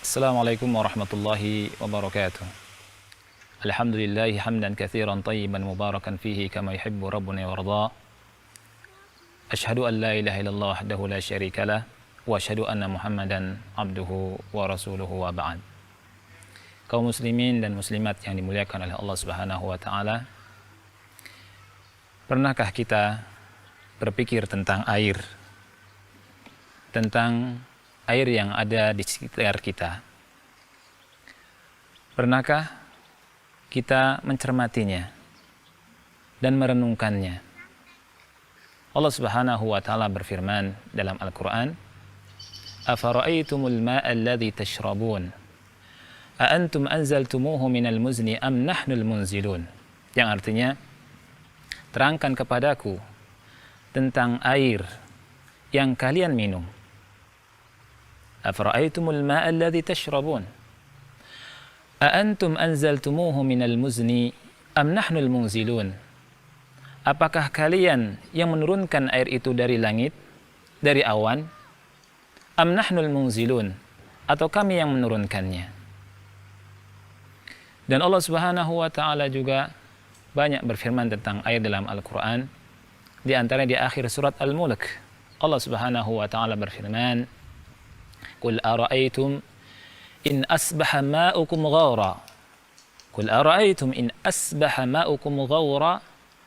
Assalamualaikum warahmatullahi wabarakatuh. Alhamdulillahi hamdan katsiran tayyiban mubarakan fihi kama yuhibbu rabbuna wa yarda. Asyhadu an la ilaha illallah wahdahu la syarika lah wa asyhadu anna Muhammadan abduhu wa rasuluhu wa ba'd. Kaum muslimin dan muslimat yang dimuliakan oleh Allah Subhanahu wa taala. Pernahkah kita berpikir tentang air? Tentang air yang ada di sekitar kita. Pernahkah kita mencermatinya dan merenungkannya? Allah Subhanahu wa taala berfirman dalam Al-Qur'an, "Afara'aytumul ma'a alladhi tashrabun? A antum anzaltumuhu minal muzni am nahnul munzilun?" Yang artinya, terangkan kepadaku tentang air yang kalian minum. Afara'aytumul ma'a alladhi tashrabun? A antum anzaltumuhu minal muzni am nahnul munzilun? Apakah kalian yang menurunkan air itu dari langit, dari awan? Am nahnul munzilun? Atau kami yang menurunkannya? Dan Allah Subhanahu wa taala juga banyak berfirman tentang air dalam Al-Qur'an. Di antaranya di akhir surat Al-Mulk, Allah Subhanahu wa taala berfirman, "Qul ara'aytum in asbaha ma'ukum ghawra." Qul ara'aytum in asbaha ma'ukum ghawra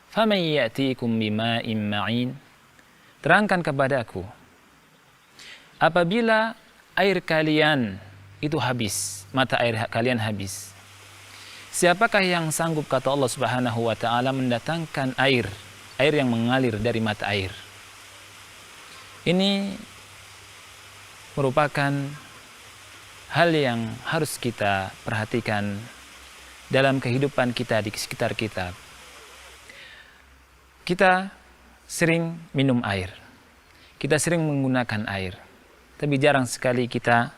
faman ya'tikum bima'in ma'in. Terangkan kepadaku, apabila air kalian itu habis, mata air kalian habis, siapakah yang sanggup, kata Allah Subhanahu wa taala, mendatangkan air yang mengalir dari mata air? Ini merupakan hal yang harus kita perhatikan dalam kehidupan kita di sekitar kita. Kita sering minum air, kita sering menggunakan air, tapi jarang sekali kita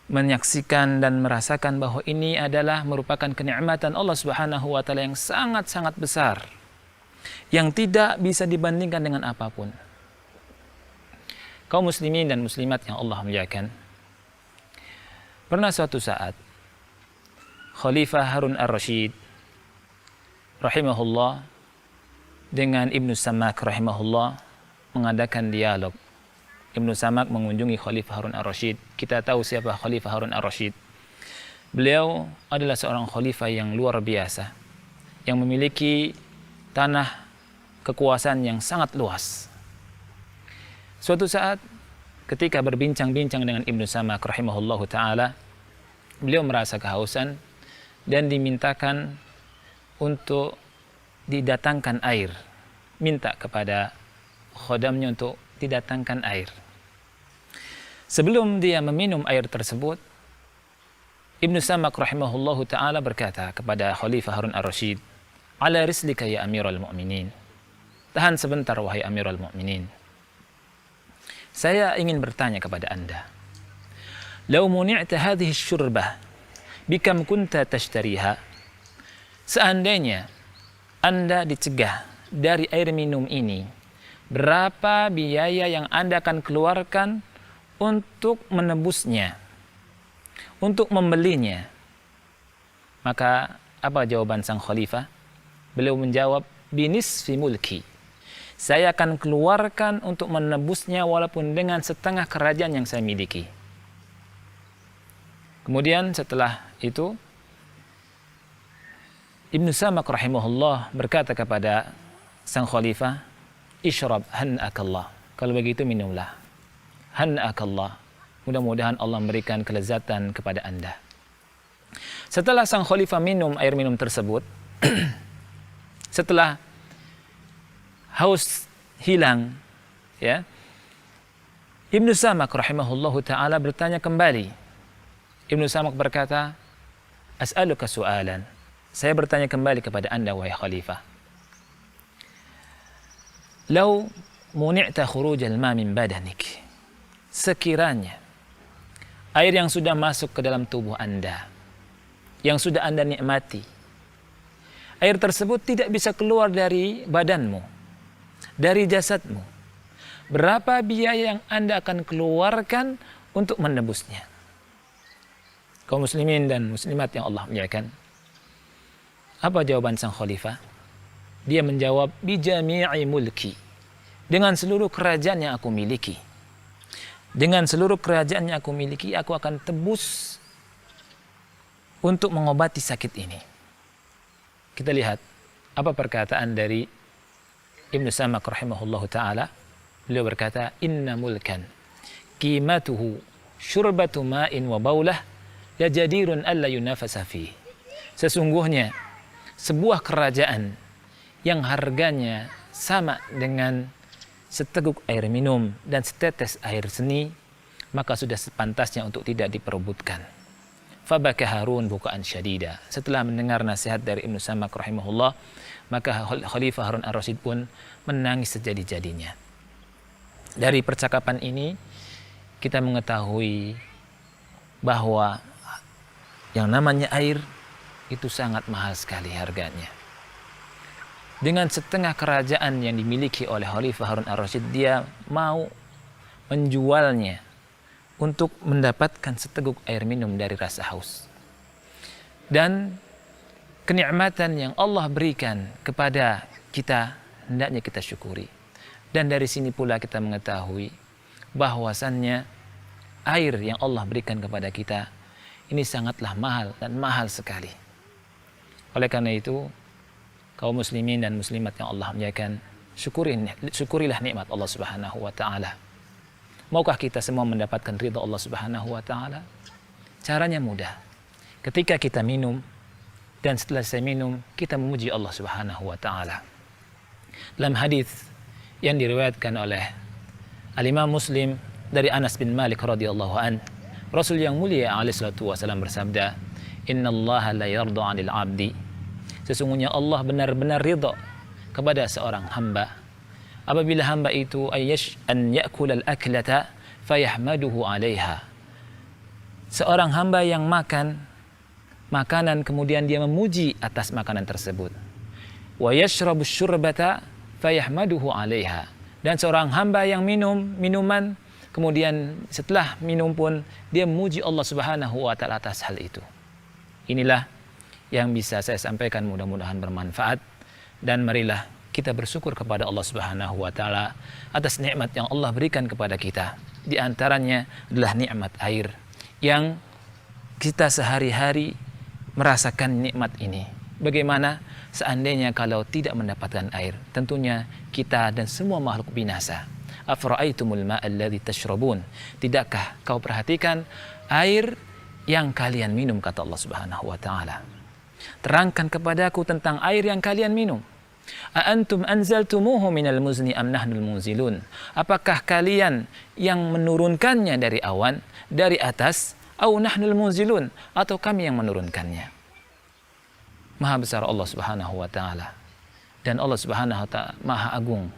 menyaksikan dan merasakan bahwa ini adalah merupakan kenikmatan Allah Subhanahu wa taala yang sangat-sangat besar, yang tidak bisa dibandingkan dengan apapun. Kaum muslimin dan muslimat yang Allah muliakan, pernah suatu saat Khalifah Harun ar-Rasyid rahimahullah dengan Ibnu Samak rahimahullah mengadakan dialog. Ibnu Samak mengunjungi Khalifah Harun ar-Rasyid. Kita tahu siapa Khalifah Harun ar-Rasyid. Beliau adalah seorang khalifah yang luar biasa, yang memiliki tanah kekuasaan yang sangat luas. Suatu saat ketika berbincang-bincang dengan Ibnu Samak rahimahullahu ta'ala, beliau merasa kehausan dan dimintakan untuk didatangkan air. Minta kepada khodamnya untuk didatangkan air. Sebelum dia meminum air tersebut, Ibnu Samak rahimahullahu ta'ala berkata kepada Khalifah Harun ar-Rasyid, "Ala rislika ya Amirul Mu'minin." Tahan sebentar wahai Amirul Mu'minin. Saya ingin bertanya kepada Anda. Lau muni'ta hadhihi syurbah, bikam kunta tashtariha? Seandainya Anda dicegah dari air minum ini, berapa biaya yang Anda akan keluarkan untuk menebusnya, untuk membelinya? Maka apa jawaban sang khalifah? Beliau menjawab, binisfi mulki. Saya akan keluarkan untuk menebusnya walaupun dengan setengah kerajaan yang saya miliki. Kemudian setelah itu, Ibnu Samak rahimahullah berkata kepada sang khalifah, "Ishrab han'akallah." Kalau begitu minumlah. Han'akallah. Mudah-mudahan Allah memberikan kelezatan kepada Anda. Setelah sang khalifah minum air minum tersebut, setelah haus hilang, ya, Ibnu Samak rahimahullahu ta'ala bertanya kembali. Ibnu Samak berkata, "As'aluka su'alan." Saya bertanya kembali kepada Anda wahai khalifah. "Lau muni'ta khurujal ma min badanik." Sekiranya air yang sudah masuk ke dalam tubuh Anda, yang sudah Anda nikmati, air tersebut tidak bisa keluar dari badanmu, dari jasadmu, berapa biaya yang Anda akan keluarkan untuk menebusnya? Kaum muslimin dan muslimat yang Allah muliakan, apa jawaban sang khalifah? Dia menjawab, bijami'i mulki, dengan seluruh kerajaan yang aku miliki. Dengan seluruh kerajaan yang aku miliki, aku akan tebus untuk mengobati sakit ini. Kita lihat apa perkataan dari Ibnu Samak rahimahullahu ta'ala. Beliau berkata, inna mulkan qimatuhu syurbatu ma'in wa baulah la jadirun alla yunafasa fi. Sesungguhnya sebuah kerajaan yang harganya sama dengan seteguk air minum dan setetes air seni, maka sudah sepantasnya untuk tidak diperebutkan. Fabaka Harun bukaan syadida. Setelah mendengar nasihat dari Ibnu Samak rahimahullah, maka Khalifah Harun ar-Rasyid pun menangis sejadi-jadinya. Dari percakapan ini kita mengetahui bahwa yang namanya air itu sangat mahal sekali harganya. Dengan setengah kerajaan yang dimiliki oleh Khalifah Harun ar-Rasyid, dia mau menjualnya untuk mendapatkan seteguk air minum dari rasa haus. Dan kenikmatan yang Allah berikan kepada kita hendaknya kita syukuri. Dan dari sini pula kita mengetahui bahwasannya air yang Allah berikan kepada kita ini sangatlah mahal dan mahal sekali. Oleh karena itu, kaum muslimin dan muslimat yang Allah muliakan, syukurilah nikmat Allah Subhanahu wa taala. Maukah kita semua mendapatkan ridha Allah Subhanahu wa taala? Caranya mudah. Ketika kita minum dan setelah saya minum, kita memuji Allah Subhanahu wa taala. Dalam hadis yang diriwayatkan oleh Al-Imam Muslim dari Anas bin Malik radhiyallahu an, Rasul yang mulia alaihi salatu wasallam bersabda, "Innallaha la yarda 'anil 'abdi." Sesungguhnya Allah benar-benar ridha kepada seorang hamba apabila hamba itu an ya'kul al-aklata fayahmaduhu 'alaiha. Seorang hamba yang makan makanan kemudian dia memuji atas makanan tersebut. Wa yashrabu syurbata fayahmaduhu 'alaiha. Dan seorang hamba yang minum minuman kemudian setelah minum pun dia memuji Allah Subhanahu wa taala atas hal itu. Inilah yang bisa saya sampaikan, mudah-mudahan bermanfaat, dan marilah kita bersyukur kepada Allah Subhanahu wa taala atas nikmat yang Allah berikan kepada kita. Di antaranya adalah nikmat air yang kita sehari-hari merasakan nikmat ini. Bagaimana seandainya kalau tidak mendapatkan air? Tentunya kita dan semua makhluk binasa. Afara'aitumul ma'a alladhi tashrabun? Tidakkah kau perhatikan air yang kalian minum, kata Allah Subhanahu wa taala. Terangkan kepadaku tentang air yang kalian minum. A antum anzaltumuhu minal muzni am nahnul munzilun? Apakah kalian yang menurunkannya dari awan, dari atas, au nahnul munzilun, atau kami yang menurunkannya? Maha besar Allah Subhanahu wa taala, dan Allah Subhanahu wa taala Maha agung.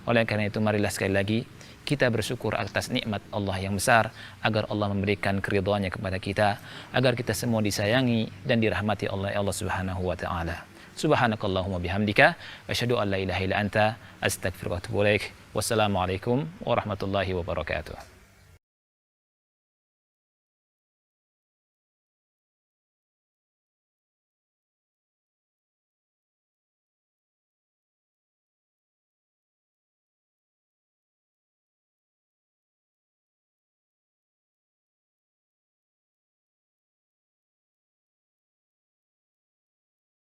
Oleh karena itu marilah sekali lagi kita bersyukur atas nikmat Allah yang besar, agar Allah memberikan keridhaannya kepada kita, agar kita semua disayangi dan dirahmati oleh Allah Subhanahu wa taala. Subhanakallahumma bihamdika asyhadu an la ilaha illa anta astaghfiruka wa atubu ilaik. Wassalamualaikum warahmatullahi wabarakatuh.